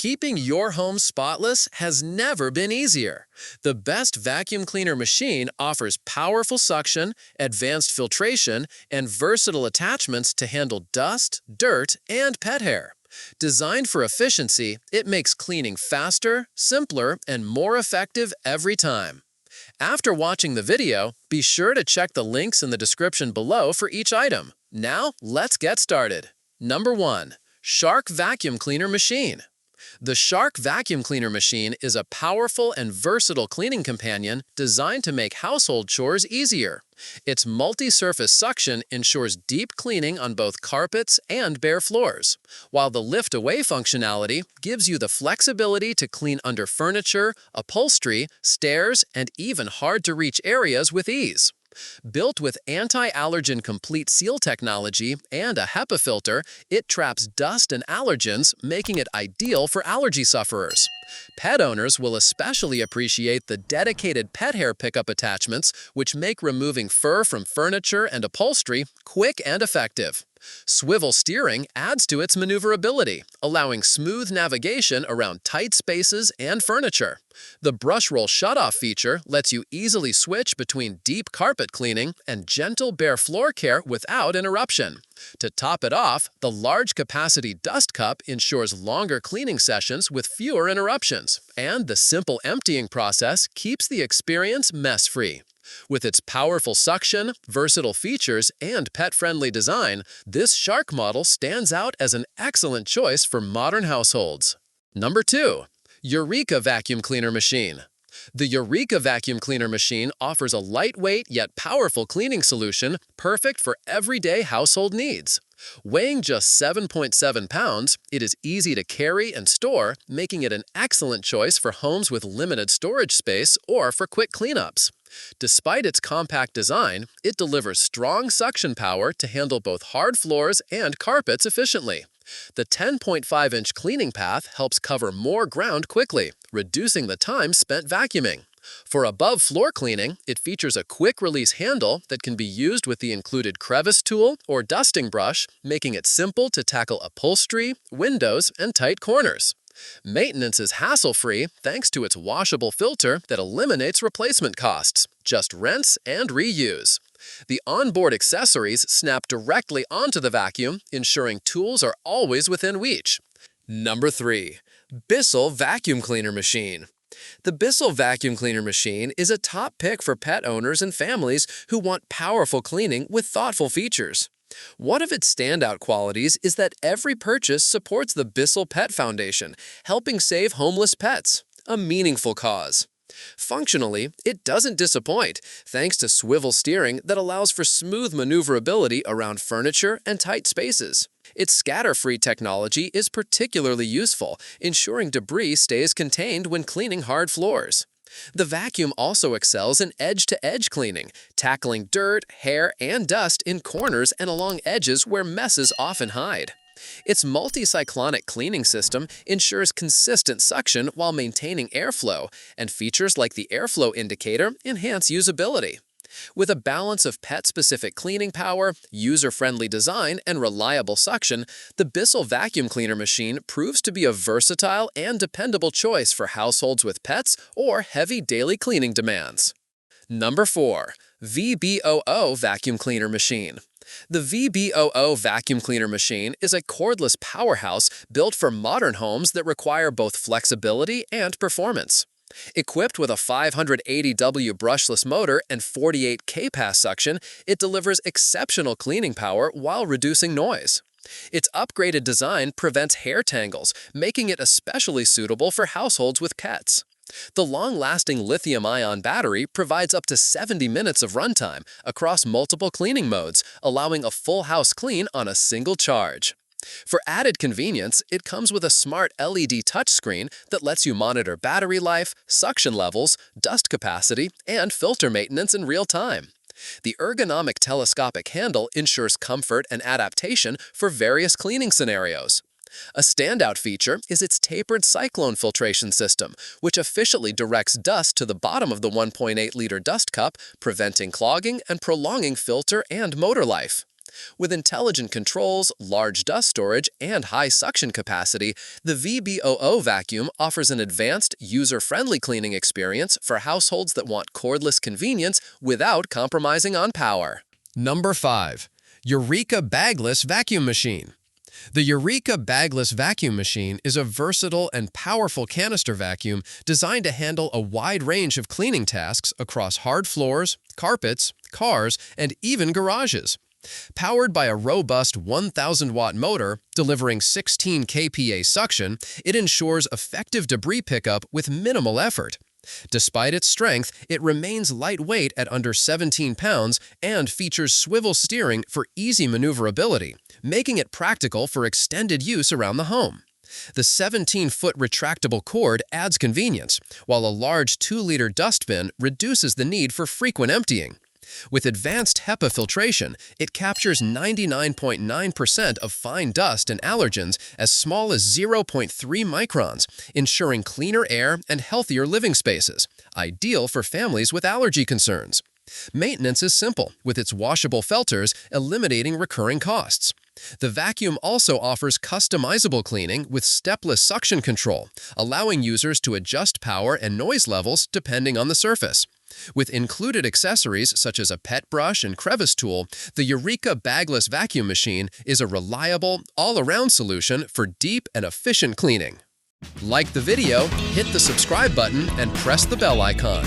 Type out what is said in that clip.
Keeping your home spotless has never been easier. The best vacuum cleaner machine offers powerful suction, advanced filtration, and versatile attachments to handle dust, dirt, and pet hair. Designed for efficiency, it makes cleaning faster, simpler, and more effective every time. After watching the video, be sure to check the links in the description below for each item. Now, let's get started. Number 1. Shark Vacuum Cleaner Machine. The Shark Vacuum Cleaner Machine is a powerful and versatile cleaning companion designed to make household chores easier. Its multi-surface suction ensures deep cleaning on both carpets and bare floors, while the lift-away functionality gives you the flexibility to clean under furniture, upholstery, stairs, and even hard-to-reach areas with ease. Built with anti-allergen complete seal technology and a HEPA filter, it traps dust and allergens, making it ideal for allergy sufferers. Pet owners will especially appreciate the dedicated pet hair pickup attachments, which make removing fur from furniture and upholstery quick and effective. Swivel steering adds to its maneuverability, allowing smooth navigation around tight spaces and furniture. The brush roll shutoff feature lets you easily switch between deep carpet cleaning and gentle bare floor care without interruption. To top it off, the large-capacity dust cup ensures longer cleaning sessions with fewer interruptions, and the simple emptying process keeps the experience mess-free. With its powerful suction, versatile features, and pet-friendly design, this Shark model stands out as an excellent choice for modern households. Number 2. Eureka Vacuum Cleaner Machine. The Eureka Vacuum Cleaner Machine offers a lightweight yet powerful cleaning solution perfect for everyday household needs. Weighing just 7.7 pounds, it is easy to carry and store, making it an excellent choice for homes with limited storage space or for quick cleanups. Despite its compact design, it delivers strong suction power to handle both hard floors and carpets efficiently. The 10.5-inch cleaning path helps cover more ground quickly, reducing the time spent vacuuming. For above-floor cleaning, it features a quick-release handle that can be used with the included crevice tool or dusting brush, making it simple to tackle upholstery, windows, and tight corners. Maintenance is hassle-free thanks to its washable filter that eliminates replacement costs. Just rinse and reuse. The onboard accessories snap directly onto the vacuum, ensuring tools are always within reach. Number 3. Bissell Vacuum Cleaner Machine. The Bissell Vacuum Cleaner Machine is a top pick for pet owners and families who want powerful cleaning with thoughtful features. One of its standout qualities is that every purchase supports the Bissell Pet Foundation, helping save homeless pets, a meaningful cause. Functionally, it doesn't disappoint, thanks to swivel steering that allows for smooth maneuverability around furniture and tight spaces. Its scatter-free technology is particularly useful, ensuring debris stays contained when cleaning hard floors. The vacuum also excels in edge-to-edge cleaning, tackling dirt, hair, and dust in corners and along edges where messes often hide. Its multi-cyclonic cleaning system ensures consistent suction while maintaining airflow, and features like the airflow indicator enhance usability. With a balance of pet-specific cleaning power, user-friendly design, and reliable suction, the Bissell Vacuum Cleaner Machine proves to be a versatile and dependable choice for households with pets or heavy daily cleaning demands. Number 4. VBUOO Vacuum Cleaner Machine. The VBUOO Vacuum Cleaner Machine is a cordless powerhouse built for modern homes that require both flexibility and performance. Equipped with a 580W brushless motor and 48 kPa suction, it delivers exceptional cleaning power while reducing noise. Its upgraded design prevents hair tangles, making it especially suitable for households with pets. The long-lasting lithium-ion battery provides up to 70 minutes of runtime across multiple cleaning modes, allowing a full house clean on a single charge. For added convenience, it comes with a smart LED touchscreen that lets you monitor battery life, suction levels, dust capacity, and filter maintenance in real time. The ergonomic telescopic handle ensures comfort and adaptation for various cleaning scenarios. A standout feature is its tapered cyclone filtration system, which efficiently directs dust to the bottom of the 1.8-liter dust cup, preventing clogging and prolonging filter and motor life. With intelligent controls, large dust storage, and high suction capacity, the VBUOO vacuum offers an advanced, user-friendly cleaning experience for households that want cordless convenience without compromising on power. Number 5. Eureka Bagless Vacuum Machine. The Eureka Bagless Vacuum Machine is a versatile and powerful canister vacuum designed to handle a wide range of cleaning tasks across hard floors, carpets, cars, and even garages. Powered by a robust 1,000-watt motor delivering 16 kPa suction, it ensures effective debris pickup with minimal effort. Despite its strength, it remains lightweight at under 17 pounds and features swivel steering for easy maneuverability, making it practical for extended use around the home. The 17-foot retractable cord adds convenience, while a large 2-liter dustbin reduces the need for frequent emptying. With advanced HEPA filtration, it captures 99.9% of fine dust and allergens as small as 0.3 microns, ensuring cleaner air and healthier living spaces, ideal for families with allergy concerns. Maintenance is simple, with its washable filters eliminating recurring costs. The vacuum also offers customizable cleaning with stepless suction control, allowing users to adjust power and noise levels depending on the surface. With included accessories such as a pet brush and crevice tool, the Eureka Bagless Vacuum Machine is a reliable, all-around solution for deep and efficient cleaning. Like the video, hit the subscribe button, and press the bell icon.